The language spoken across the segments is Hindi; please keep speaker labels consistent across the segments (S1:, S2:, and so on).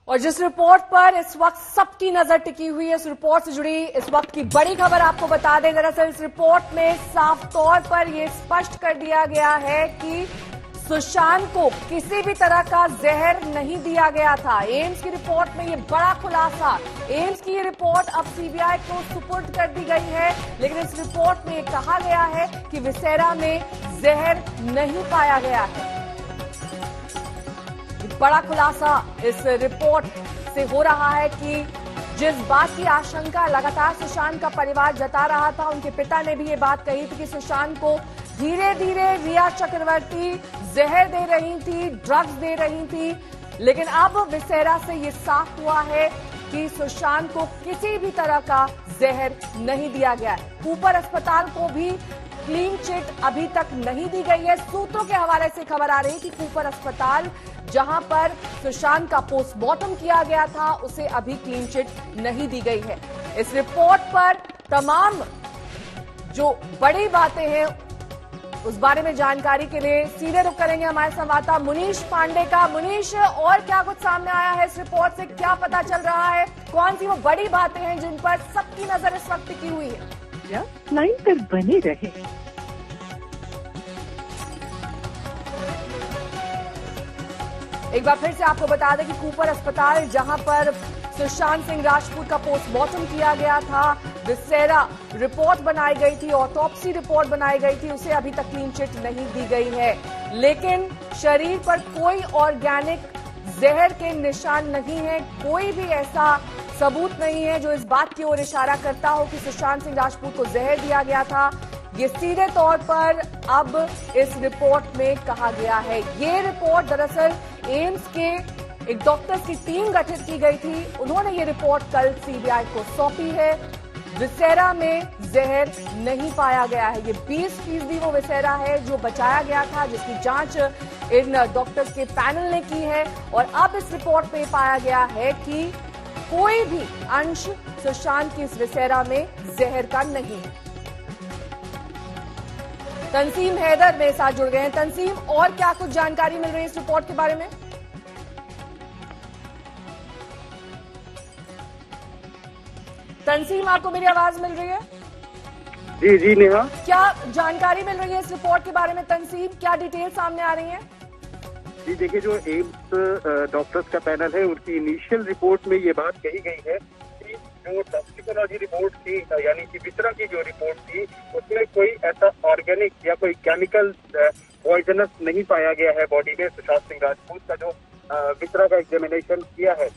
S1: और जिस रिपोर्ट पर इस वक्त सबकी नजर टिकी हुई है, इस रिपोर्ट से जुड़ी इस वक्त की बड़ी खबर आपको बता दें। दरअसल इस रिपोर्ट में साफ तौर पर यह स्पष्ट कर दिया गया है कि सुशांत को किसी भी तरह का जहर नहीं दिया गया था। एम्स की रिपोर्ट में यह बड़ा खुलासा, एम्स की ये रिपोर्ट अब सीबीआई को सुपुर्द कर दी गई है, लेकिन इस रिपोर्ट में कहा गया है कि विसेरा में जहर नहीं पाया गया है। बड़ा खुलासा इस रिपोर्ट से हो रहा है कि जिस बात की आशंका लगातार सुशांत का परिवार जता रहा था, उनके पिता ने भी ये बात कही थी कि सुशांत को धीरे धीरे रिया चक्रवर्ती जहर दे रही थी, ड्रग्स दे रही थी, लेकिन अब विसेरा से ये साफ हुआ है कि सुशांत को किसी भी तरह का जहर नहीं दिया गया है। कूपर अस्पताल को भी क्लीन चिट अभी तक नहीं दी गई है। सूत्रों के हवाले से खबर आ रही है कि कूपर अस्पताल जहां पर सुशांत का पोस्टमार्टम किया गया था, उसे अभी क्लीन चिट नहीं दी गई है। इस रिपोर्ट पर तमाम जो बड़ी बातें हैं उस बारे में जानकारी के लिए सीधे रुख करेंगे हमारे संवाददाता मुनीश पांडे का। मुनीश, और क्या कुछ सामने आया है इस रिपोर्ट से, क्या पता चल रहा है, कौन सी वो बड़ी बातें हैं जिन पर सबकी नजर इस वक्त टिकी हुई है?
S2: लाइन पर बने रहे।
S1: एक बार फिर से आपको बता दें कि कूपर अस्पताल जहां पर सुशांत सिंह राजपूत का पोस्टमार्टम किया गया था, विसेरा रिपोर्ट बनाई गई थी, ऑटोप्सी रिपोर्ट बनाई गई थी, उसे अभी तक क्लीन चिट नहीं दी गई है। लेकिन शरीर पर कोई ऑर्गेनिक जहर के निशान नहीं है, कोई भी ऐसा सबूत नहीं है जो इस बात की ओर इशारा करता हो कि सुशांत सिंह राजपूत को जहर दिया गया था। ये सीधे तौर पर अब इस रिपोर्ट में कहा गया है। ये रिपोर्ट दरअसल एम्स के एक डॉक्टर्स की टीम गठित की गई थी, उन्होंने ये रिपोर्ट कल सीबीआई को सौंपी है। विसेरा में जहर नहीं पाया गया है। ये 20% वो विसेरा है जो बचाया गया था, जिसकी जांच इन डॉक्टर्स के पैनल ने की है, और अब इस रिपोर्ट में पाया गया है कि कोई भी अंश सुशांत की इस विसेरा में जहर का नहीं है। तंसीम हैदर मेरे साथ जुड़ गए हैं। तंसीम, और क्या कुछ जानकारी मिल रही है इस रिपोर्ट के बारे में? तंसीम, आपको मेरी आवाज मिल रही है?
S3: जी जी नेहा,
S1: क्या जानकारी मिल रही है इस रिपोर्ट के बारे में? तंसीम, क्या डिटेल सामने आ रही है?
S3: जी देखिए, जो एम्स डॉक्टर्स का पैनल है, उनकी इनिशियल रिपोर्ट में ये बात कही गई है कि जो टॉक्सिकोलॉजी रिपोर्ट थी, यानी कि विसरा की जो रिपोर्ट थी, उसमें कोई ऐसा ऑर्गेनिक या कोई केमिकल पॉइजनस नहीं पाया गया है बॉडी में। सुशांत सिंह राजपूत का जो विसरा का एग्जामिनेशन किया है,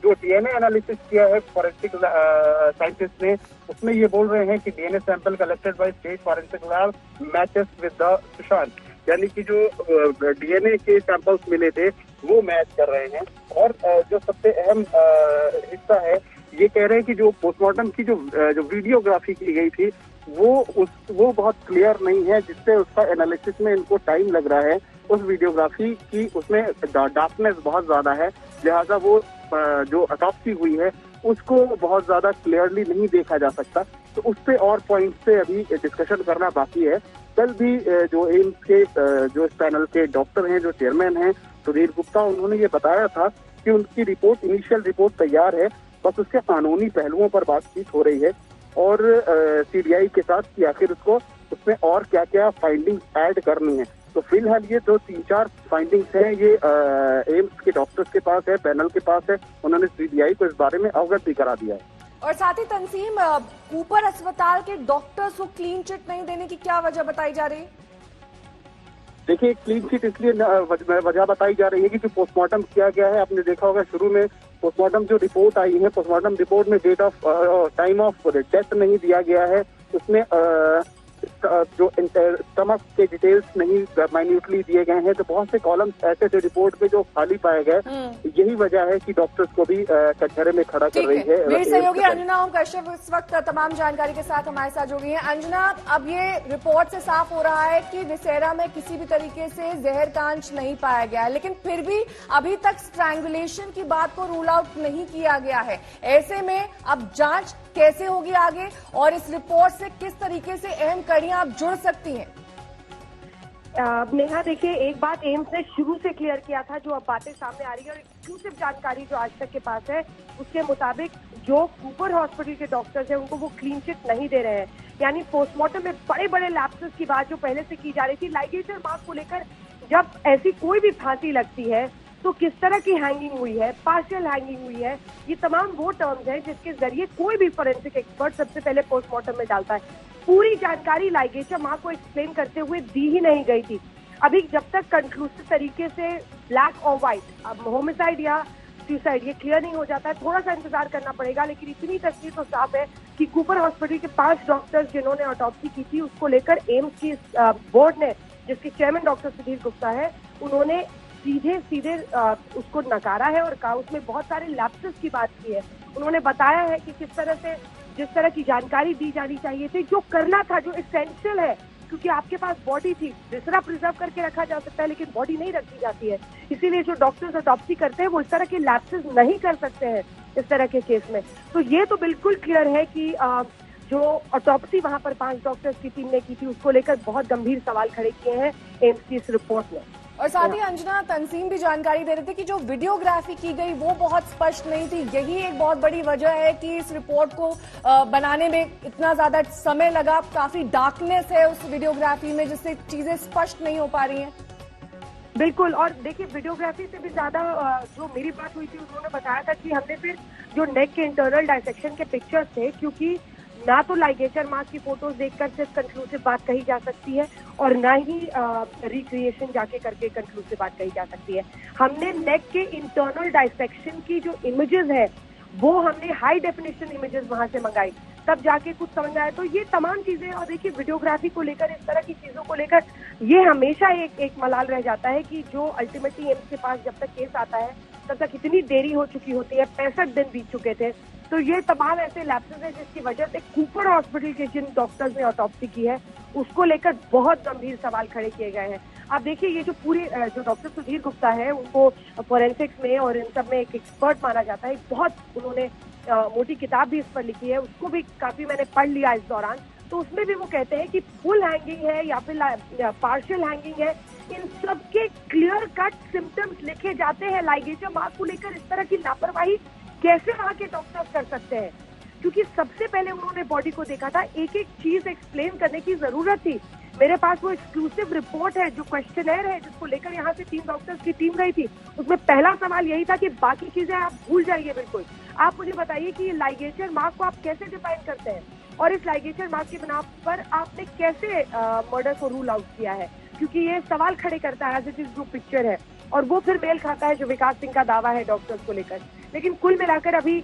S3: जो डीएनए एनालिसिस किया है फॉरेंसिक साइंटिस्ट ने, उसमें ये बोल रहे हैं कि DNA sample collected by state forensic lab matches with the Sushant, यानी कि जो डीएनए के सैंपल्स मिले थे वो मैच कर रहे हैं। और जो सबसे अहम हिस्सा है, ये कह रहे हैं कि जो पोस्टमार्टम की जो वीडियोग्राफी की गई थी वो बहुत क्लियर नहीं है, जिससे उसका एनालिसिस में इनको टाइम लग रहा है। उस वीडियोग्राफी की उसमें डार्कनेस बहुत ज्यादा है, लिहाजा वो जो ऑटोप्सी हुई है उसको बहुत ज्यादा क्लियरली नहीं देखा जा सकता। तो उस पे और पॉइंट पे अभी डिस्कशन करना बाकी है। कल भी जो एम्स के जो इस पैनल के डॉक्टर हैं, जो चेयरमैन हैं सुधीर गुप्ता, उन्होंने ये बताया था कि उनकी रिपोर्ट, इनिशियल रिपोर्ट तैयार है, बस उसके कानूनी पहलुओं पर बातचीत हो रही है और सीबीआई के साथ कि आखिर उसको उसमें और क्या क्या फाइंडिंग्स ऐड करनी है। तो फिलहाल ये जो 3-4 फाइंडिंग्स हैं, ये एम्स के डॉक्टर्स के पास है, पैनल के पास है, उन्होंने सीबीआई को इस बारे में अवगत भी करा दिया है।
S1: और साथ ही तंसीम, कूपर अस्पताल के डॉक्टर्स को क्लीन चिट नहीं देने की क्या वजह बताई जा रही है?
S3: देखिए, क्लीन चिट इसलिए वजह बताई जा रही है कि जो पोस्टमार्टम किया गया है, आपने देखा होगा शुरू में पोस्टमार्टम जो रिपोर्ट आई है, पोस्टमार्टम रिपोर्ट में date of time of death नहीं दिया गया है, उसमें जो स्टमक के डिटेल्स नहीं माइन्यूटली दिए गए हैं, तो बहुत से कॉलम्स ऐसे थे रिपोर्ट में जो खाली पाए गए। यही वजह है कि डॉक्टर्स को भी कटघरे में खड़ा कर रही है।
S1: मेरी सहयोगी अंजना ओम कश्यप इस वक्त तमाम जानकारी के साथ हमारे साथ जुड़ी हैं। अंजना, अब ये रिपोर्ट से साफ हो रहा है कि विसेरा में किसी भी तरीके से जहर का अंश नहीं पाया गया है, लेकिन फिर भी अभी तक स्ट्रैंगुलेशन की बात को रूल आउट नहीं किया गया है। ऐसे में अब जांच कैसे होगी आगे, और इस रिपोर्ट से किस तरीके से अहम कड़ियां आप जुड़ सकती हैं?
S2: नेहा, देखिए, एक बात एम्स ने शुरू से क्लियर किया था, जो अब बातें सामने आ रही है, और
S4: एक्सक्लूसिव जानकारी जो आज तक के पास है, उसके मुताबिक जो कूपर हॉस्पिटल के डॉक्टर्स हैं उनको वो क्लीन चिट नहीं दे रहे हैं। यानी पोस्टमार्टम में बड़े बड़े लैप्सेस की बात जो पहले से की जा रही थी, लाइगेचर मार्क को लेकर जब ऐसी कोई भी फांसी लगती है तो किस तरह की हैंगिंग हुई है, पार्शियल हैंगिंग हुई है, ये तमाम वो टर्म्स हैं जिसके जरिए कोई भी फोरेंसिक एक्सपर्ट सबसे पहले पोस्टमार्टम में डालता है। पूरी जानकारी लाइगेचर मार्क को एक्सप्लेन करते हुए दी ही नहीं गई थी। अभी जब तक कंक्लूसिव तरीके से ब्लैक और व्हाइट, अब होमिसाइड या सुसाइड ये क्लियर नहीं हो जाता है, थोड़ा सा इंतजार करना पड़ेगा। लेकिन इतनी तस्वीर तो साफ है कि कूपर हॉस्पिटल के 5 डॉक्टर्स जिन्होंने ऑटोप्सी की थी, उसको लेकर एम्स की बोर्ड ने, जिसके चेयरमैन डॉक्टर सुधीर गुप्ता है, उन्होंने सीधे उसको नकारा है और कहा उसमें बहुत सारे लैप्सेस की बात की है। उन्होंने बताया है कि किस तरह से जिस तरह की जानकारी दी जानी चाहिए थी, जो करना था, जो एसेंशियल है, क्योंकि आपके पास बॉडी थी, दूसरा प्रिजर्व करके रखा जा सकता है लेकिन बॉडी नहीं रखी जाती है। इसीलिए जो डॉक्टर्स ऑटोप्सी करते हैं वो इस तरह के लैप्सेस नहीं कर सकते हैं इस तरह के केस में। तो ये तो बिल्कुल क्लियर है कि जो ऑटोप्सी वहां पर 5 डॉक्टर्स की टीम ने की थी, उसको लेकर बहुत गंभीर सवाल खड़े किए हैं एम्स की इस रिपोर्ट में।
S1: और साथ ही अंजना, तंसीम भी जानकारी दे रहे थे कि जो वीडियोग्राफी की गई वो बहुत स्पष्ट नहीं थी। यही एक बहुत बड़ी वजह है कि इस रिपोर्ट को बनाने में इतना ज्यादा समय लगा। काफी डार्कनेस है उस वीडियोग्राफी में, जिससे चीजें स्पष्ट नहीं हो पा रही हैं।
S4: बिल्कुल, और देखिए वीडियोग्राफी से भी ज्यादा जो मेरी बात हुई थी, उन्होंने बताया था कि हमने फिर जो नेक के इंटरनल डायसेक्शन के पिक्चर्स थे, क्योंकि ना तो लाइगेचर मार्क की फोटोज देखकर सिर्फ कंक्लूसिव बात कही जा सकती है और ना ही रिक्रिएशन जाके करके कंक्लूसिव बात कही जा सकती है। हमने नेक के इंटरनल डायसेक्शन की जो इमेजेस है वो हमने हाई डेफिनेशन इमेजेस वहां से मंगाई, तब जाके कुछ समझ आया। तो ये तमाम चीजें, और देखिए वीडियोग्राफी को लेकर, इस तरह की चीजों को लेकर ये हमेशा एक मलाल रह जाता है कि जो अल्टीमेटली एम्स के पास जब तक केस आता है तब तक इतनी देरी हो चुकी होती है, 65 दिन बीत चुके थे। तो ये तमाम ऐसे लैप्सेस हैं जिसकी वजह से कूपर हॉस्पिटल के जिन डॉक्टर्स ने ऑटोप्सी की है उसको लेकर बहुत गंभीर सवाल खड़े किए गए हैं। आप देखिए, ये जो पूरे जो डॉक्टर सुधीर गुप्ता है, उनको फोरेंसिक्स में और इन सब में एक एक्सपर्ट माना जाता है। बहुत उन्होंने मोटी किताब भी इस पर लिखी है, उसको भी काफी मैंने पढ़ लिया इस दौरान। तो उसमें भी वो कहते हैं कि फुल हैंगिंग है या फिर पार्शियल हैंगिंग है, इन सब के क्लियर कट सिम्टम्स लिखे जाते हैं। लाइगेचर मार्क को लेकर इस तरह की लापरवाही कैसे वहां के डॉक्टर्स कर सकते हैं? क्योंकि सबसे पहले उन्होंने बॉडी को देखा था, एक एक चीज एक्सप्लेन करने की जरूरत थी। मेरे पास वो एक्सक्लूसिव रिपोर्ट है, जो क्वेश्चनेयर है, जिसको लेकर यहाँ से 3 डॉक्टर्स की टीम गई थी। उसमें पहला सवाल यही था कि बाकी चीजें आप भूल जाइए बिल्कुल। आप मुझे बताइए कि ये लाइगेचर मार्क को आप कैसे डिफाइन करते हैं और इस लाइगेचर मार्क की बिना पर आपने कैसे मर्डर को रूल आउट किया है? क्योंकि ये सवाल खड़े करता है एज इट इज जो पिक्चर है, और वो फिर मेल खाता है जो विकास सिंह का दावा है डॉक्टर्स को लेकर। लेकिन कुल मिलाकर अभी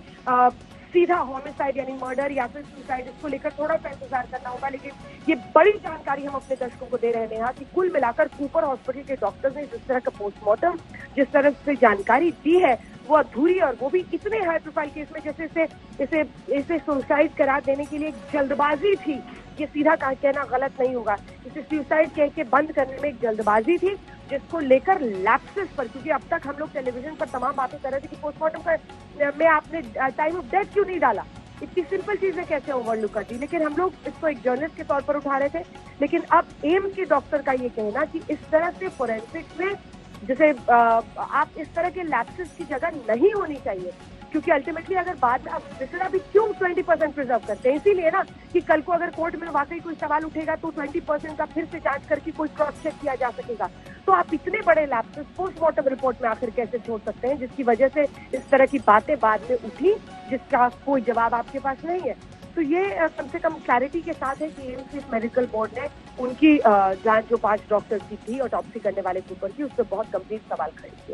S4: सीधा होमिसाइड यानी मर्डर या फिर सुसाइड, इसको लेकर थोड़ा सा इंतजार करना होगा। लेकिन ये बड़ी जानकारी हम अपने दर्शकों को दे रहे हैं यहाँ कि कुल मिलाकर कूपर हॉस्पिटल के डॉक्टर्स ने जिस तरह का पोस्टमार्टम, जिस तरह से जानकारी दी है, वो अधूरी, और वो भी इतने हाई प्रोफाइल केस में जैसे इसे सुसाइड करार देने के लिए एक जल्दबाजी थी। ये सीधा कहना गलत नहीं होगा, इसे सुसाइड कह के बंद करने में एक जल्दबाजी थी, जिसको लेकर लैप्सेस पर, क्योंकि अब तक हम लोग टेलीविजन पर तमाम बातें कर रहे थे कि पोस्टमार्टम में आपने टाइम ऑफ डेथ क्यों नहीं डाला, इतनी सिंपल चीजें कैसे ओवरलुक कर दी। लेकिन हम लोग इसको एक जर्नलिस्ट के तौर पर उठा रहे थे। लेकिन अब एम्स के डॉक्टर का ये कहना कि इस तरह से फोरेंसिक्स में जैसे आप इस तरह के लैप्सेस की जगह नहीं होनी चाहिए, क्योंकि अल्टीमेटली अगर बाद में आप दूसरा भी क्यों 20% प्रिजर्व करते हैं, इसीलिए ना कि कल को अगर कोर्ट में वाकई कोई सवाल उठेगा तो 20% का फिर से जांच करके कोई क्रॉस चेक किया जा सकेगा। तो आप इतने बड़े लैप्सेस पोस्टमार्टम रिपोर्ट में आखिर कैसे छोड़ सकते हैं, जिसकी वजह से इस तरह की बातें बाद में उठी, जिसका कोई जवाब आपके पास नहीं है। तो ये कम से कम क्लैरिटी के साथ है कि एम्स मेडिकल बोर्ड ने उनकी जांच जो 5 डॉक्टर्स की थी ऑटोप्सी करने वाले कूपर की, उस पर बहुत गंभीर सवाल खड़े किए।